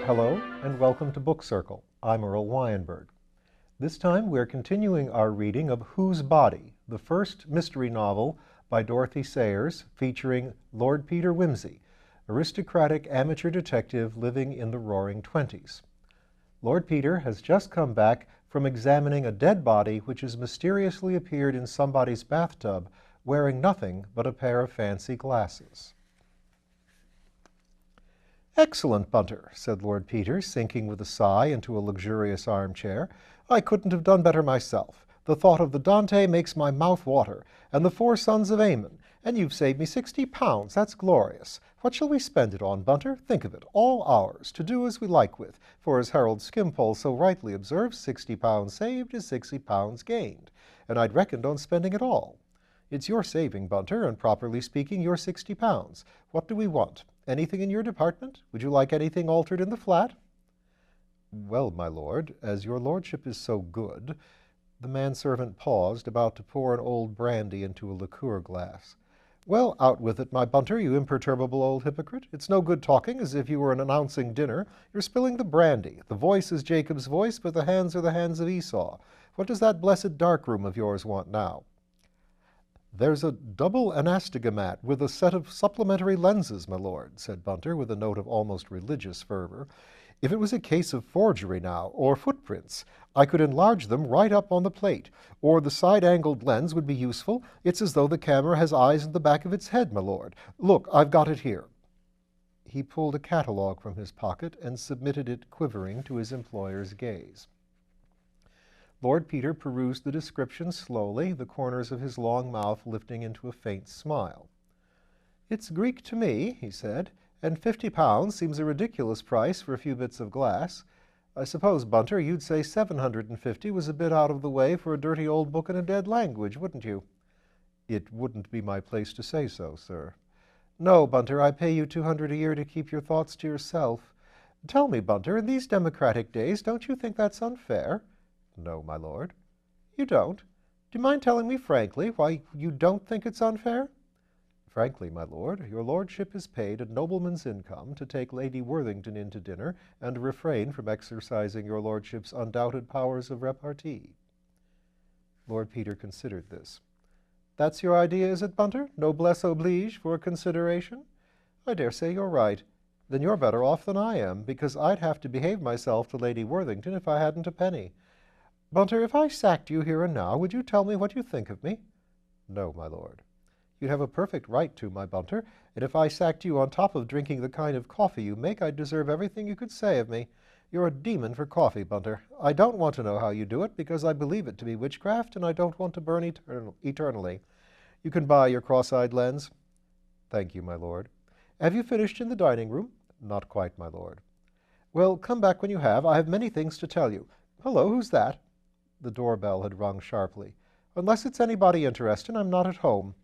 Hello, and welcome to Book Circle. I'm Earl Wajenberg. This time we're continuing our reading of Whose Body?, the first mystery novel by Dorothy Sayers featuring Lord Peter Wimsey, aristocratic amateur detective living in the Roaring Twenties. Lord Peter has just come back from examining a dead body which has mysteriously appeared in somebody's bathtub wearing nothing but a pair of fancy glasses. "Excellent, Bunter," said Lord Peter, sinking with a sigh into a luxurious armchair. "I couldn't have done better myself. The thought of the Dante makes my mouth water, and the four sons of Ammon. And you've saved me £60. That's glorious. What shall we spend it on, Bunter? Think of it, all ours, to do as we like with, for as Harold Skimpole so rightly observes, £60 saved is £60 gained, and I'd reckoned on spending it all. It's your saving, Bunter, and properly speaking, your £60. What do we want? Anything in your department? Would you like anything altered in the flat?" "Well, my lord, as your lordship is so good—" The manservant paused, about to pour an old brandy into a liqueur glass. "Well, out with it, my Bunter, you imperturbable old hypocrite. It's no good talking as if you were announcing dinner. You're spilling the brandy. The voice is Jacob's voice, but the hands are the hands of Esau. What does that blessed darkroom of yours want now?" "There's a double anastogomat with a set of supplementary lenses, my lord," said Bunter, with a note of almost religious fervor. "If it was a case of forgery now, or footprints, I could enlarge them right up on the plate. Or the side-angled lens would be useful. It's as though the camera has eyes in the back of its head, my lord. Look, I've got it here." He pulled a catalogue from his pocket and submitted it quivering to his employer's gaze. Lord Peter perused the description slowly, the corners of his long mouth lifting into a faint smile. "It's Greek to me," he said, "and £50 seems a ridiculous price for a few bits of glass. I suppose, Bunter, you'd say 750 was a bit out of the way for a dirty old book in a dead language, wouldn't you?" "It wouldn't be my place to say so, sir." "No, Bunter, I pay you 200 a year to keep your thoughts to yourself. Tell me, Bunter, in these democratic days, don't you think that's unfair?" "No, my lord." "You don't? Do you mind telling me frankly why you don't think it's unfair?" "Frankly, my lord, your lordship is paid a nobleman's income to take Lady Worthington in to dinner and refrain from exercising your lordship's undoubted powers of repartee." Lord Peter considered this. "That's your idea, is it, Bunter? Noblesse oblige for a consideration? I dare say you're right. Then you're better off than I am, because I'd have to behave myself to Lady Worthington if I hadn't a penny. Bunter, if I sacked you here and now, would you tell me what you think of me?" "No, my lord." "You'd have a perfect right to, my Bunter, and if I sacked you on top of drinking the kind of coffee you make, I'd deserve everything you could say of me. You're a demon for coffee, Bunter. I don't want to know how you do it, because I believe it to be witchcraft, and I don't want to burn eternally. You can buy your cross-eyed lens." "Thank you, my lord." "Have you finished in the dining room?" "Not quite, my lord." "Well, come back when you have. I have many things to tell you. Hello, who's that?" The doorbell had rung sharply. "Unless it's anybody interesting, I'm not at home."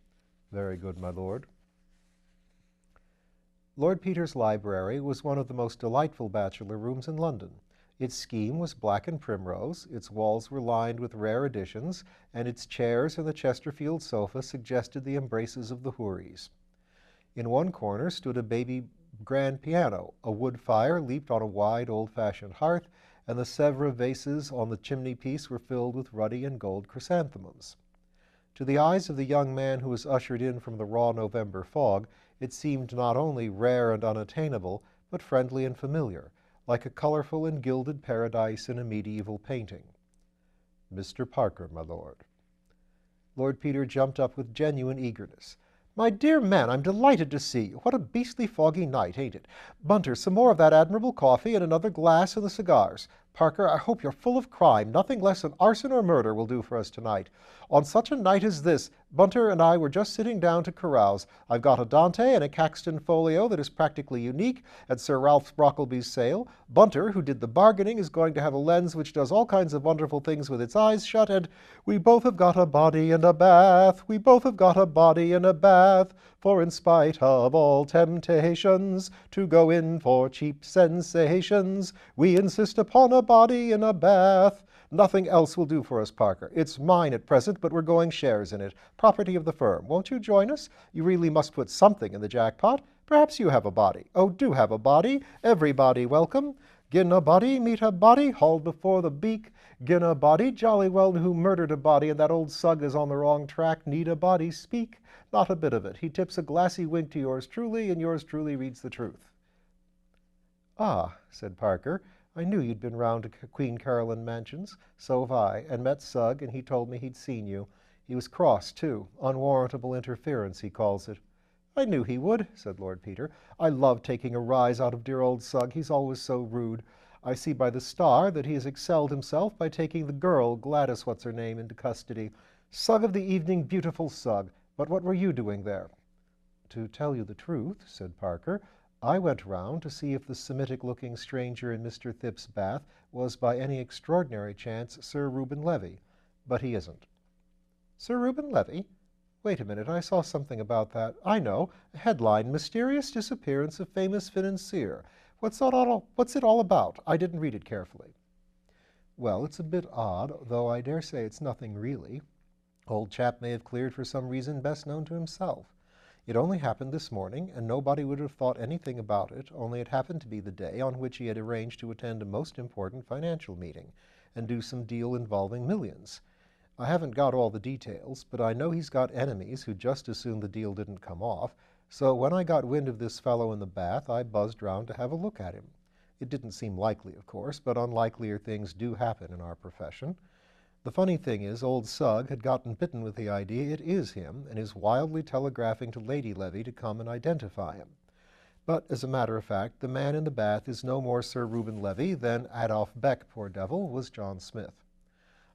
"Very good, my lord." Lord Peter's library was one of the most delightful bachelor rooms in London. Its scheme was black and primrose, its walls were lined with rare editions, and its chairs and the Chesterfield sofa suggested the embraces of the houris. In one corner stood a baby grand piano, a wood fire leaped on a wide old-fashioned hearth, and the Sèvres vases on the chimney-piece were filled with ruddy and gold chrysanthemums. To the eyes of the young man who was ushered in from the raw November fog, it seemed not only rare and unattainable, but friendly and familiar, like a colorful and gilded paradise in a medieval painting. "Mr. Parker, my lord." Lord Peter jumped up with genuine eagerness. "My dear man, I'm delighted to see you. What a beastly foggy night, ain't it? Bunter, some more of that admirable coffee and another glass and the cigars. Parker, I hope you're full of crime. Nothing less than arson or murder will do for us tonight. On such a night as this, Bunter and I were just sitting down to carouse. I've got a Dante and a Caxton folio that is practically unique at Sir Ralph Brockleby's sale. Bunter, who did the bargaining, is going to have a lens which does all kinds of wonderful things with its eyes shut, and we both have got a body and a bath. We both have got a body and a bath. For in spite of all temptations to go in for cheap sensations, we insist upon a body and a bath. Nothing else will do for us, Parker. It's mine at present, but we're going shares in it. Property of the firm. Won't you join us? You really must put something in the jackpot. Perhaps you have a body. Oh, do have a body. Everybody welcome. Gin a body meet a body, hauled before the beak. Gin a body jolly well who murdered a body, and that old sug is on the wrong track. Need a body speak? Not a bit of it. He tips a glassy wink to yours truly, and yours truly reads the truth. Ah, said Parker, I knew you'd been round to Queen Caroline Mansions. So have I, and met Sugg, and he told me he'd seen you. He was cross, too. Unwarrantable interference, he calls it. I knew he would, said Lord Peter. I love taking a rise out of dear old Sugg. He's always so rude. I see by the Star that he has excelled himself by taking the girl, Gladys what's-her-name, into custody. Sugg of the evening, beautiful Sugg. But what were you doing there? To tell you the truth, said Parker, I went round to see if the Semitic-looking stranger in Mr. Thipp's bath was by any extraordinary chance Sir Reuben Levy. But he isn't. Sir Reuben Levy? Wait a minute, I saw something about that. I know. A headline, Mysterious Disappearance of Famous Financier. What's it all about? I didn't read it carefully. Well, it's a bit odd, though I dare say it's nothing really. Old chap may have cleared for some reason best known to himself. It only happened this morning, and nobody would have thought anything about it, only it happened to be the day on which he had arranged to attend a most important financial meeting and do some deal involving millions. I haven't got all the details, but I know he's got enemies who'd just as soon the deal didn't come off, so when I got wind of this fellow in the bath, I buzzed round to have a look at him. It didn't seem likely, of course, but unlikelier things do happen in our profession. The funny thing is, old Sugg had gotten bitten with the idea it is him, and is wildly telegraphing to Lady Levy to come and identify him. But, as a matter of fact, the man in the bath is no more Sir Reuben Levy than Adolph Beck, poor devil, was John Smith.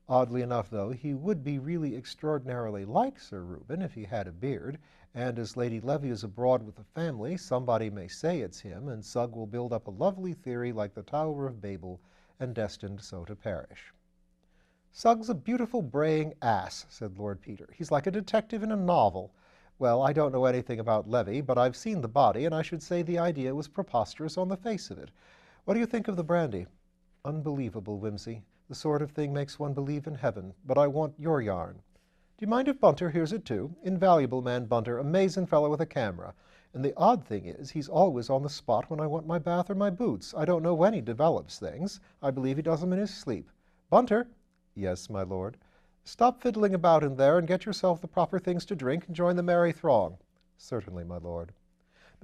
Oddly enough, though, he would be really extraordinarily like Sir Reuben if he had a beard, and as Lady Levy is abroad with the family, somebody may say it's him, and Sugg will build up a lovely theory like the Tower of Babel, and destined so to perish. Sugg's a beautiful braying ass, said Lord Peter. He's like a detective in a novel. Well, I don't know anything about Levy, but I've seen the body, and I should say the idea was preposterous on the face of it. What do you think of the brandy? Unbelievable, Wimsey. The sort of thing makes one believe in heaven, but I want your yarn. Do you mind if Bunter hears it too? Invaluable man, Bunter, amazing fellow with a camera. And the odd thing is, he's always on the spot when I want my bath or my boots. I don't know when he develops things. I believe he does them in his sleep. Bunter! Yes, my lord. Stop fiddling about in there and get yourself the proper things to drink and join the merry throng. Certainly, my lord.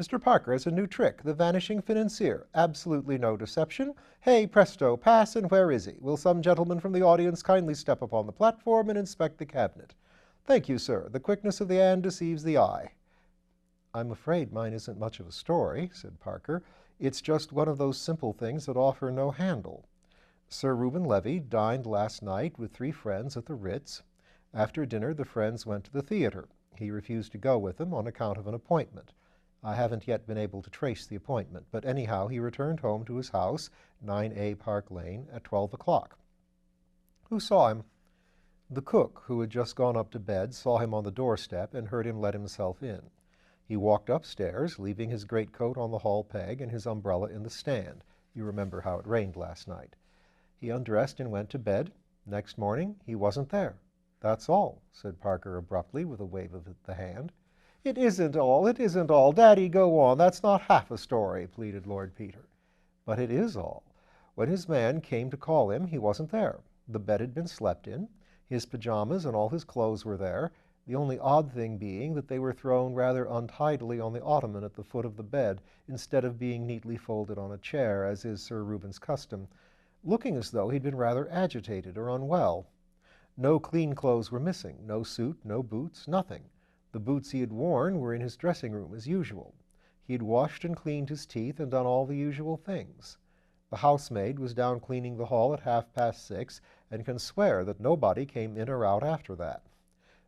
Mr. Parker has a new trick, the vanishing financier. Absolutely no deception. Hey, presto, pass, and where is he? Will some gentleman from the audience kindly step upon the platform and inspect the cabinet? Thank you, sir. The quickness of the hand deceives the eye. I'm afraid mine isn't much of a story, said Parker. It's just one of those simple things that offer no handle. Sir Reuben Levy dined last night with 3 friends at the Ritz. After dinner, the friends went to the theater. He refused to go with them on account of an appointment. I haven't yet been able to trace the appointment, but anyhow he returned home to his house, 9A Park Lane, at 12 o'clock. Who saw him? The cook, who had just gone up to bed, saw him on the doorstep and heard him let himself in. He walked upstairs, leaving his greatcoat on the hall peg and his umbrella in the stand. You remember how it rained last night. He undressed and went to bed. Next morning he wasn't there. That's all, said Parker abruptly with a wave of the hand. It isn't all, it isn't all. Daddy, go on. That's not half a story, pleaded Lord Peter. But it is all. When his man came to call him, he wasn't there. The bed had been slept in. His pajamas and all his clothes were there, the only odd thing being that they were thrown rather untidily on the ottoman at the foot of the bed, instead of being neatly folded on a chair, as is Sir Reuben's custom, looking as though he'd been rather agitated or unwell. No clean clothes were missing, no suit, no boots, nothing. The boots he had worn were in his dressing room as usual. He had washed and cleaned his teeth and done all the usual things. The housemaid was down cleaning the hall at 6:30 and can swear that nobody came in or out after that.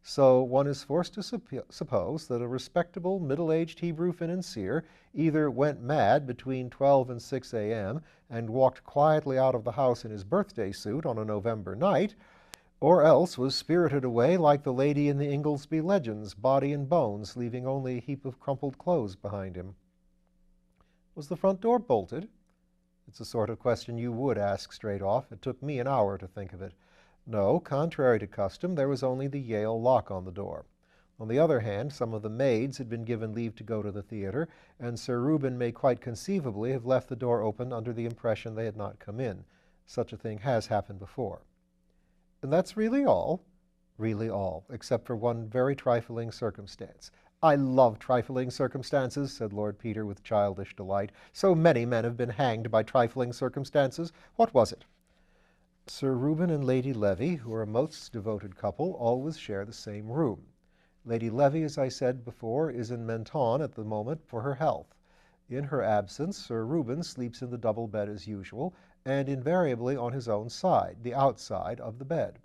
So one is forced to suppose that a respectable middle-aged Hebrew financier either went mad between 12 and 6 a.m. and walked quietly out of the house in his birthday suit on a November night, or else was spirited away like the lady in the Inglesby legends, body and bones, leaving only a heap of crumpled clothes behind him. Was the front door bolted? It's the sort of question you would ask straight off. It took me an hour to think of it. No, contrary to custom, there was only the Yale lock on the door. On the other hand, some of the maids had been given leave to go to the theater, and Sir Reuben may quite conceivably have left the door open under the impression they had not come in. Such a thing has happened before. And that's really all? Really all, except for one very trifling circumstance. I love trifling circumstances, said Lord Peter with childish delight. So many men have been hanged by trifling circumstances. What was it? Sir Reuben and Lady Levy, who are a most devoted couple, always share the same room. Lady Levy, as I said before, is in Menton at the moment for her health. In her absence, Sir Reuben sleeps in the double bed as usual, and invariably on his own side, the outside of the bed.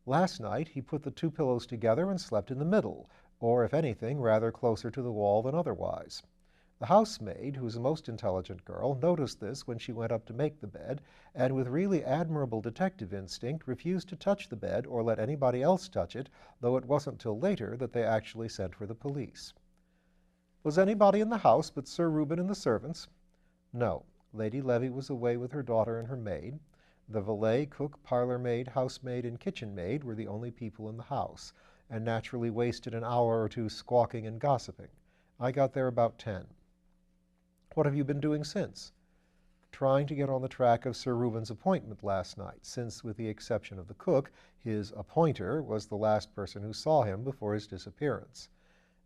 Last night he put the two pillows together and slept in the middle, or, if anything, rather closer to the wall than otherwise. The housemaid, who is a most intelligent girl, noticed this when she went up to make the bed, and with really admirable detective instinct refused to touch the bed or let anybody else touch it, though it wasn't till later that they actually sent for the police. Was anybody in the house but Sir Reuben and the servants? No. Lady Levy was away with her daughter and her maid. The valet, cook, parlor-maid, housemaid, and kitchen-maid were the only people in the house, and naturally wasted an hour or two squawking and gossiping. I got there about 10. What have you been doing since? Trying to get on the track of Sir Reuben's appointment last night, since, with the exception of the cook, his appointer was the last person who saw him before his disappearance.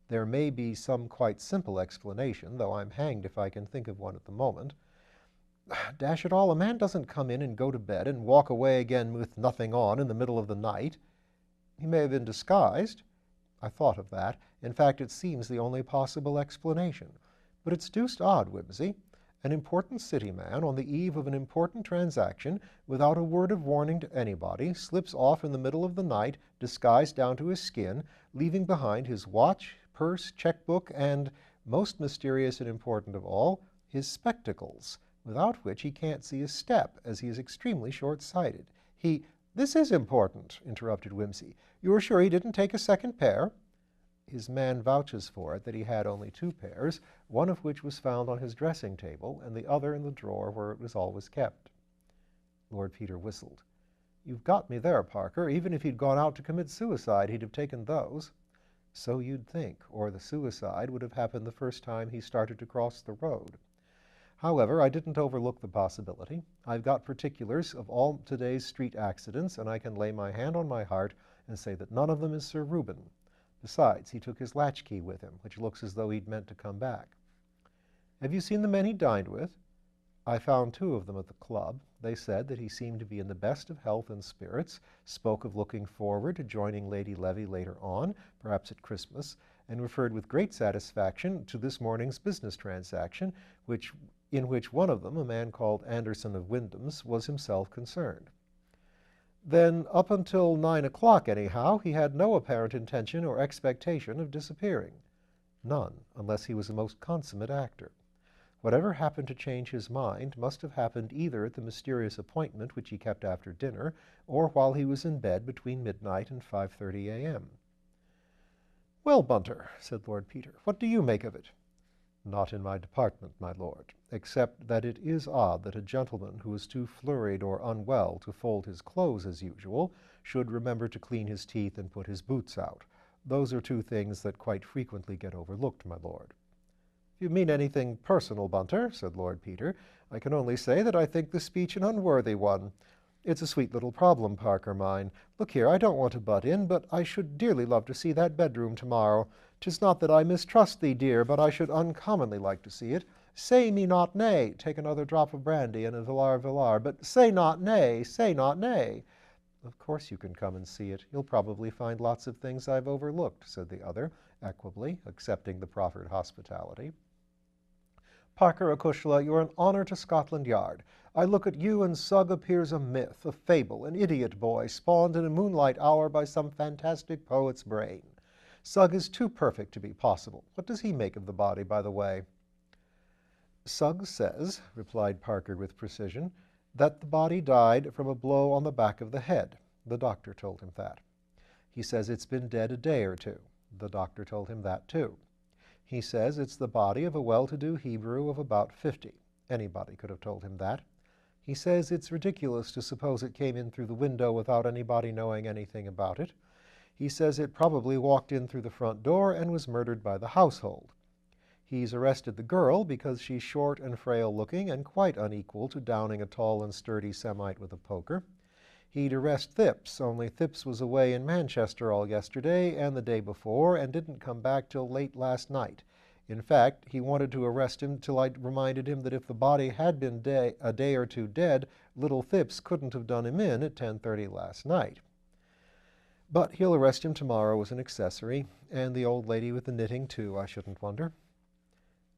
There may be some quite simple explanation, though I'm hanged if I can think of one at the moment. Dash it all, a man doesn't come in and go to bed and walk away again with nothing on in the middle of the night. He may have been disguised. I thought of that. In fact, it seems the only possible explanation. But it's deuced odd, Wimsey. An important city man, on the eve of an important transaction, without a word of warning to anybody, slips off in the middle of the night, disguised down to his skin, leaving behind his watch, purse, checkbook, and, most mysterious and important of all, his spectacles, without which he can't see a step, as he is extremely short-sighted. This is important, interrupted Wimsey. You are sure he didn't take a second pair? His man vouches for it that he had only 2 pairs, one of which was found on his dressing table, and the other in the drawer where it was always kept. Lord Peter whistled. You've got me there, Parker. Even if he'd gone out to commit suicide, he'd have taken those. So you'd think, or the suicide would have happened the first time he started to cross the road. However, I didn't overlook the possibility. I've got particulars of all today's street accidents, and I can lay my hand on my heart and say that none of them is Sir Reuben. Besides, he took his latchkey with him, which looks as though he'd meant to come back. Have you seen the men he dined with? I found 2 of them at the club. They said that he seemed to be in the best of health and spirits, spoke of looking forward to joining Lady Levy later on, perhaps at Christmas, and referred with great satisfaction to this morning's business transaction, in which one of them, a man called Anderson of Wyndham's, was himself concerned. Then, up until 9 o'clock anyhow, he had no apparent intention or expectation of disappearing. None, unless he was a most consummate actor. Whatever happened to change his mind must have happened either at the mysterious appointment which he kept after dinner, or while he was in bed between midnight and 5:30 a.m. Well, Bunter, said Lord Peter, what do you make of it? Not in my department, my lord, except that it is odd that a gentleman who is too flurried or unwell to fold his clothes as usual should remember to clean his teeth and put his boots out. Those are 2 things that quite frequently get overlooked, my lord. If you mean anything personal, Bunter, said Lord Peter, I can only say that I think the speech an unworthy one. It's a sweet little problem, Parker mine. Look here, I don't want to butt in, but I should dearly love to see that bedroom tomorrow. 'Tis not that I mistrust thee, dear, but I should uncommonly like to see it. Say me not nay. Take another drop of brandy and a villar, but say not nay, say not nay. Of course you can come and see it. You'll probably find lots of things I've overlooked, said the other, equably, accepting the proffered hospitality. Parker Acushla, you're an honor to Scotland Yard. I look at you, and Sugg appears a myth, a fable, an idiot boy, spawned in a moonlight hour by some fantastic poet's brain. Sugg is too perfect to be possible. What does he make of the body, by the way? Sugg says, replied Parker with precision, that the body died from a blow on the back of the head. The doctor told him that. He says it's been dead a day or 2. The doctor told him that, too. He says it's the body of a well-to-do Hebrew of about 50. Anybody could have told him that. He says it's ridiculous to suppose it came in through the window without anybody knowing anything about it. He says it probably walked in through the front door and was murdered by the household. He's arrested the girl because she's short and frail-looking and quite unequal to downing a tall and sturdy Semite with a poker. He'd arrest Phipps, only Phipps was away in Manchester all yesterday and the day before and didn't come back till late last night. In fact, he wanted to arrest him till I reminded him that if the body had been a day or two dead, little Phipps couldn't have done him in at 10:30 last night. But he'll arrest him tomorrow as an accessory, and the old lady with the knitting, too, I shouldn't wonder.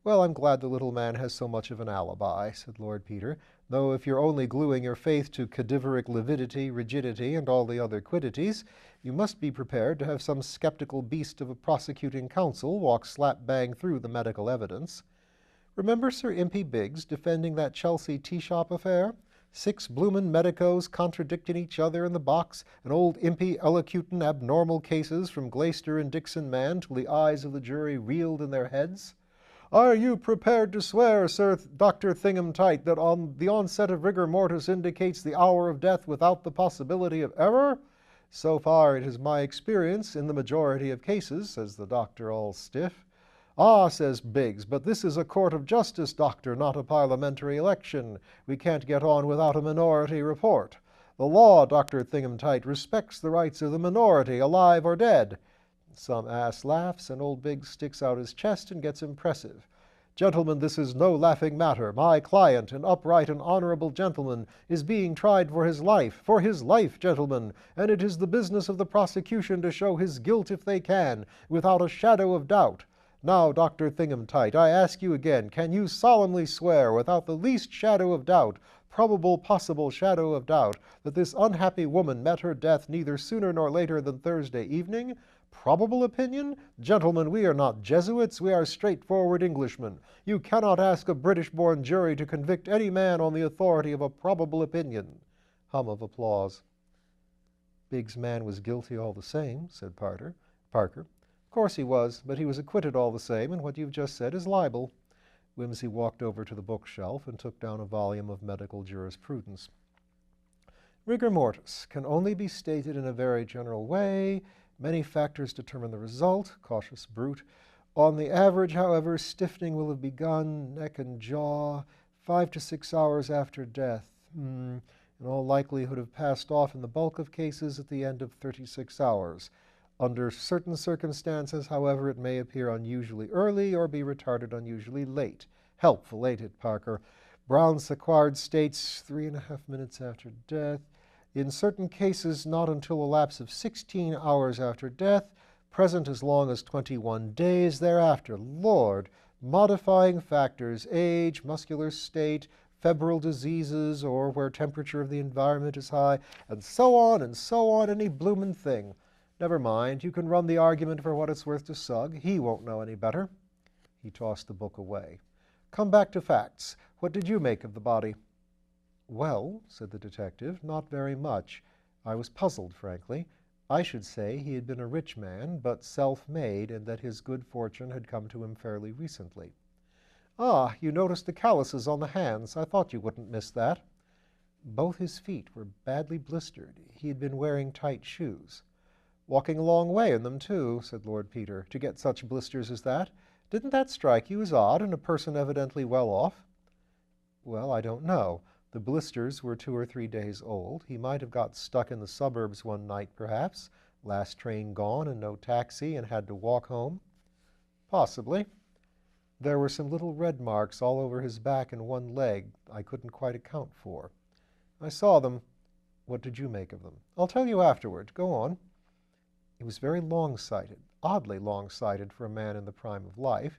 Well, I'm glad the little man has so much of an alibi, said Lord Peter, though if you're only gluing your faith to cadaveric lividity, rigidity, and all the other quiddities, you must be prepared to have some skeptical beast of a prosecuting counsel walk slap-bang through the medical evidence. Remember Sir Impey Biggs defending that Chelsea tea-shop affair? 6 bloomin' medicos contradicting each other in the box, and old Impey elocutin' abnormal cases from Glaister and Dixon man till the eyes of the jury reeled in their heads. Are you prepared to swear, Sir Dr. Thingumtight, that the onset of rigor mortis indicates the hour of death without the possibility of error? So far it is my experience in the majority of cases, says the doctor all stiff. Ah, says Biggs, but this is a court of justice, doctor, not a parliamentary election. We can't get on without a minority report. The law, Dr. Thingumtight, respects the rights of the minority, alive or dead. Some ass laughs, and old Biggs sticks out his chest and gets impressive. Gentlemen, this is no laughing matter. My client, an upright and honorable gentleman, is being tried for his life, gentlemen, and it is the business of the prosecution to show his guilt if they can, without a shadow of doubt. Now, Dr. Thingumtight, I ask you again, can you solemnly swear, without the least shadow of doubt, probable possible shadow of doubt, that this unhappy woman met her death neither sooner nor later than Thursday evening? Probable opinion? Gentlemen, we are not Jesuits, we are straightforward Englishmen. You cannot ask a British-born jury to convict any man on the authority of a probable opinion. Hum of applause. Biggs' man was guilty all the same, said Parker. Of course he was, but he was acquitted all the same, and what you've just said is libel. Wimsey walked over to the bookshelf and took down a volume of medical jurisprudence. Rigor mortis can only be stated in a very general way. Many factors determine the result, cautious brute. On the average, however, stiffening will have begun, neck and jaw, 5 to 6 hours after death. In all likelihood have passed off in the bulk of cases at the end of 36 hours. Under certain circumstances, however, it may appear unusually early or be retarded unusually late. Helpful, ain't it, Parker? Brown-Sequard states 3.5 minutes after death. In certain cases, not until a lapse of 16 hours after death, present as long as 21 days thereafter. Lord, modifying factors, age, muscular state, febrile diseases, or where temperature of the environment is high, and so on, any bloomin' thing. Never mind, you can run the argument for what it's worth to Sugg. He won't know any better. He tossed the book away. Come back to facts. What did you make of the body? Well, said the detective, not very much. I was puzzled, frankly. I should say he had been a rich man, but self-made, and that his good fortune had come to him fairly recently. Ah, you noticed the calluses on the hands. I thought you wouldn't miss that. Both his feet were badly blistered. He had been wearing tight shoes. Walking a long way in them, too, said Lord Peter, to get such blisters as that. Didn't that strike you as odd in a person evidently well off? Well, I don't know. The blisters were 2 or 3 days old. He might have got stuck in the suburbs one night, perhaps. Last train gone and no taxi and had to walk home. Possibly. There were some little red marks all over his back and one leg I couldn't quite account for. I saw them. What did you make of them? I'll tell you afterward. Go on. He was very long-sighted, oddly long-sighted for a man in the prime of life.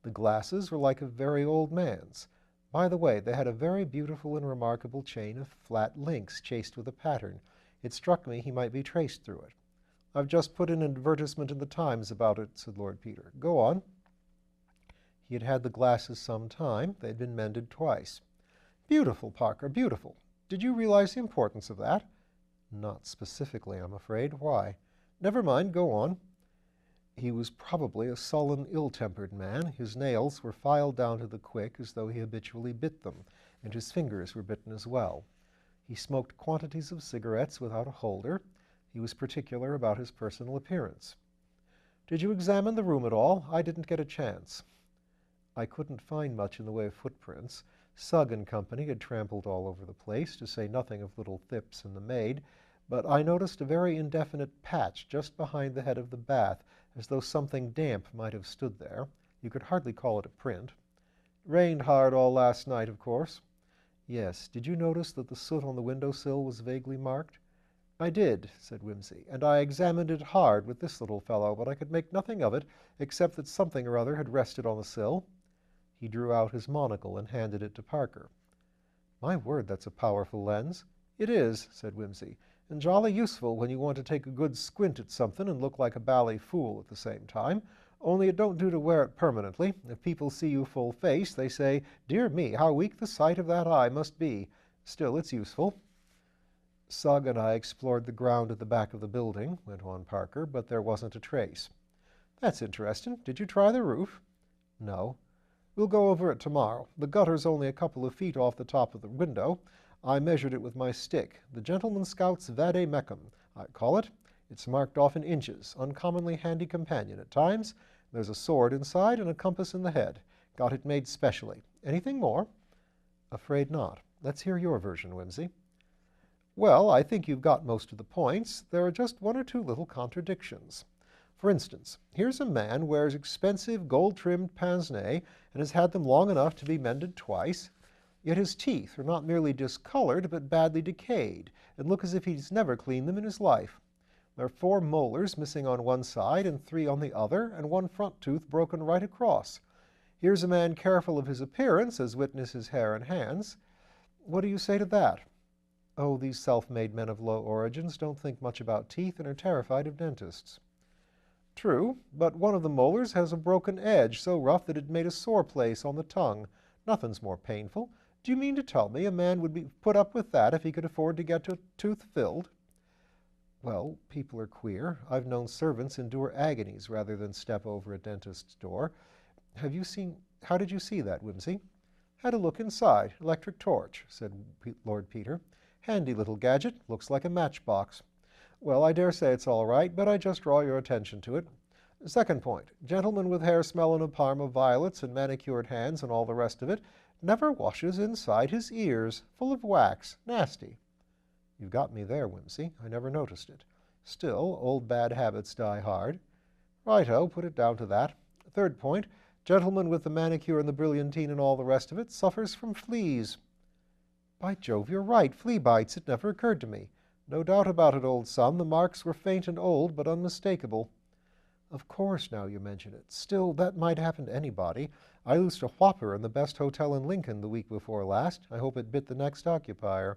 The glasses were like a very old man's. By the way, they had a very beautiful and remarkable chain of flat links chased with a pattern. It struck me he might be traced through it. I've just put in an advertisement in the Times about it, said Lord Peter. Go on. He had had the glasses some time. They'd been mended twice. Beautiful, Parker, beautiful. Did you realize the importance of that? Not specifically, I'm afraid. Why? Never mind, go on. He was probably a sullen, ill-tempered man. His nails were filed down to the quick as though he habitually bit them, and his fingers were bitten as well. He smoked quantities of cigarettes without a holder. He was particular about his personal appearance. "Did you examine the room at all? I didn't get a chance." I couldn't find much in the way of footprints. Sugg and company had trampled all over the place, to say nothing of little Phipps and the maid, but I noticed a very indefinite patch just behind the head of the bath, as though something damp might have stood there. You could hardly call it a print. "Rained hard all last night, of course." "Yes. Did you notice that the soot on the window-sill was vaguely marked?" "I did," said Wimsey, "and I examined it hard with this little fellow, but I could make nothing of it except that something or other had rested on the sill." He drew out his monocle and handed it to Parker. "My word, that's a powerful lens." "It is," said Wimsey, "and jolly useful when you want to take a good squint at something and look like a bally fool at the same time. Only it don't do to wear it permanently. If people see you full face, they say, 'Dear me, how weak the sight of that eye must be.' Still, it's useful." "Sugg and I explored the ground at the back of the building," went on Parker, "but there wasn't a trace." "That's interesting. Did you try the roof?" "No." "We'll go over it tomorrow. The gutter's only a couple of feet off the top of the window. I measured it with my stick. The Gentleman Scout's vade mecum, I call it. It's marked off in inches. Uncommonly handy companion at times. There's a sword inside and a compass in the head. Got it made specially. Anything more?" "Afraid not. Let's hear your version, Wimsey." "Well, I think you've got most of the points. There are just one or two little contradictions. For instance, here's a man wears expensive gold-trimmed pince-nez and has had them long enough to be mended twice, yet his teeth are not merely discolored but badly decayed and look as if he's never cleaned them in his life. There are 4 molars missing on one side and 3 on the other, and one front tooth broken right across. Here's a man careful of his appearance, as witness his hair and hands. What do you say to that?" "Oh, these self-made men of low origins don't think much about teeth and are terrified of dentists." "True, but one of the molars has a broken edge so rough that it made a sore place on the tongue. Nothing's more painful. Do you mean to tell me a man would be put up with that if he could afford to get a tooth filled?" "Well, people are queer. I've known servants endure agonies rather than step over a dentist's door. How did you see that, Wimsey?" "Had a look inside. Electric torch," said Lord Peter. "Handy little gadget. Looks like a matchbox." "Well, I dare say it's all right, but I just draw your attention to it. Second point, gentleman with hair smelling of Parma violets and manicured hands and all the rest of it, never washes inside his ears, full of wax, nasty." "You've got me there, Wimsey. I never noticed it. Still, old bad habits die hard." "Righto, put it down to that. Third point, gentleman with the manicure and the brilliantine and all the rest of it suffers from fleas." "By Jove, you're right. Flea bites. It never occurred to me." "No doubt about it, old son. The marks were faint and old, but unmistakable." "Of course, now you mention it. Still, that might happen to anybody. I loosed a whopper in the best hotel in Lincoln the week before last. I hope it bit the next occupier."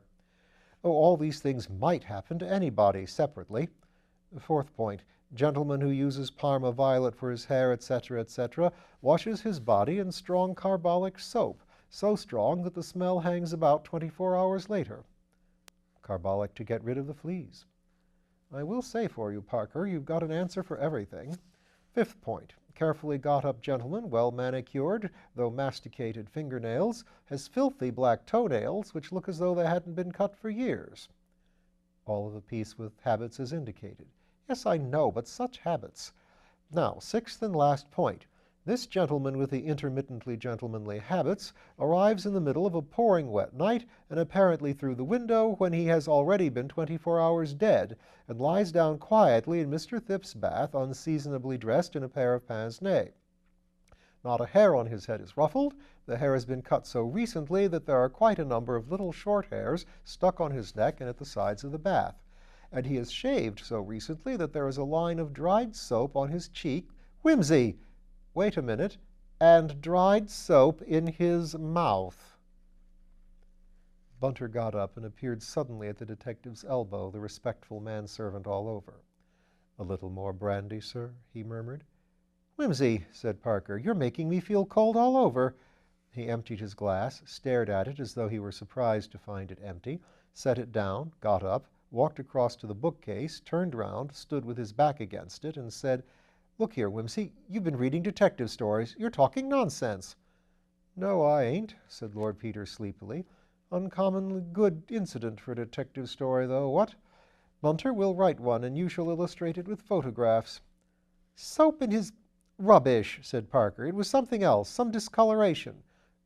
"Oh, all these things might happen to anybody separately." Fourth point, gentleman who uses Parma violet for his hair, etc., etc., washes his body in strong carbolic soap, so strong that the smell hangs about 24 hours later. Carbolic to get rid of the fleas. "I will say for you, Parker, you've got an answer for everything." Fifth point, carefully got-up gentleman, well manicured, though masticated fingernails, has filthy black toenails which look as though they hadn't been cut for years. All of the piece with habits is indicated. Yes, I know, but such habits. Now, sixth and last point. This gentleman with the intermittently gentlemanly habits arrives in the middle of a pouring wet night and apparently through the window when he has already been 24 hours dead, and lies down quietly in Mr. Thipp's bath unseasonably dressed in a pair of pince-nez. Not a hair on his head is ruffled. The hair has been cut so recently that there are quite a number of little short hairs stuck on his neck and at the sides of the bath. And he is shaved so recently that there is a line of dried soap on his cheek. Wimsey! Wait a minute. And dried soap in his mouth. Bunter got up and appeared suddenly at the detective's elbow, the respectful manservant all over. "A little more brandy, sir?" he murmured. "Wimsey," said Parker, "you're making me feel cold all over." He emptied his glass, stared at it as though he were surprised to find it empty, set it down, got up, walked across to the bookcase, turned round, stood with his back against it, and said, "Look here, Wimsey, you've been reading detective stories. You're talking nonsense." "No, I ain't," said Lord Peter sleepily. "Uncommonly good incident for a detective story, though, what?" Bunter will write one, and you shall illustrate it with photographs. Soap in his... Rubbish, said Parker. It was something else, some discoloration.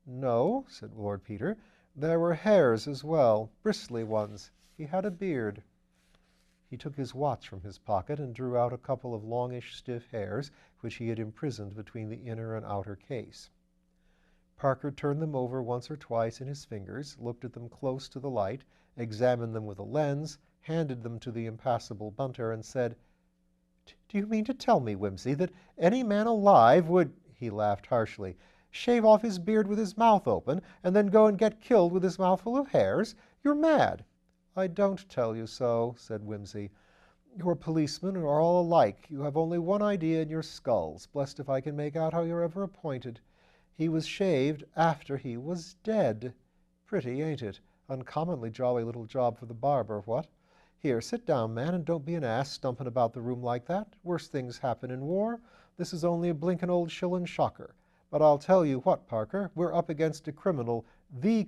No, said Lord Peter. There were hairs as well, bristly ones. He had a beard. He took his watch from his pocket and drew out a couple of longish, stiff hairs which he had imprisoned between the inner and outer case. Parker turned them over once or twice in his fingers, looked at them close to the light, examined them with a lens, handed them to the impassible Bunter, and said, "Do you mean to tell me, Wimsey, that any man alive would—" he laughed harshly, "shave off his beard with his mouth open, and then go and get killed with his mouth full of hairs? You're mad." "I don't tell you so," said Wimsey. "Your policemen are all alike. You have only one idea in your skulls. Blessed if I can make out how you're ever appointed. He was shaved after he was dead. Pretty, ain't it? Uncommonly jolly little job for the barber, what? Here, sit down, man, and don't be an ass stumping about the room like that. Worse things happen in war. This is only a blinkin' old shillin' shocker. But I'll tell you what, Parker, we're up against a criminal, the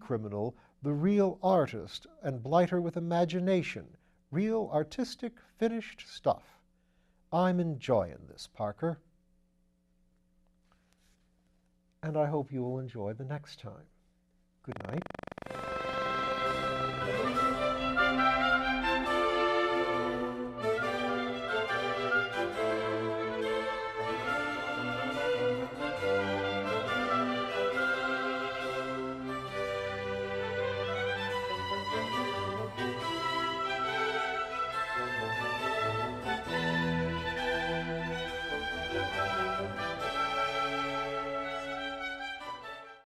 real artist and blighter with imagination. Real artistic, finished stuff. I'm enjoying this, Parker. And I hope you will enjoy the next time. Good night.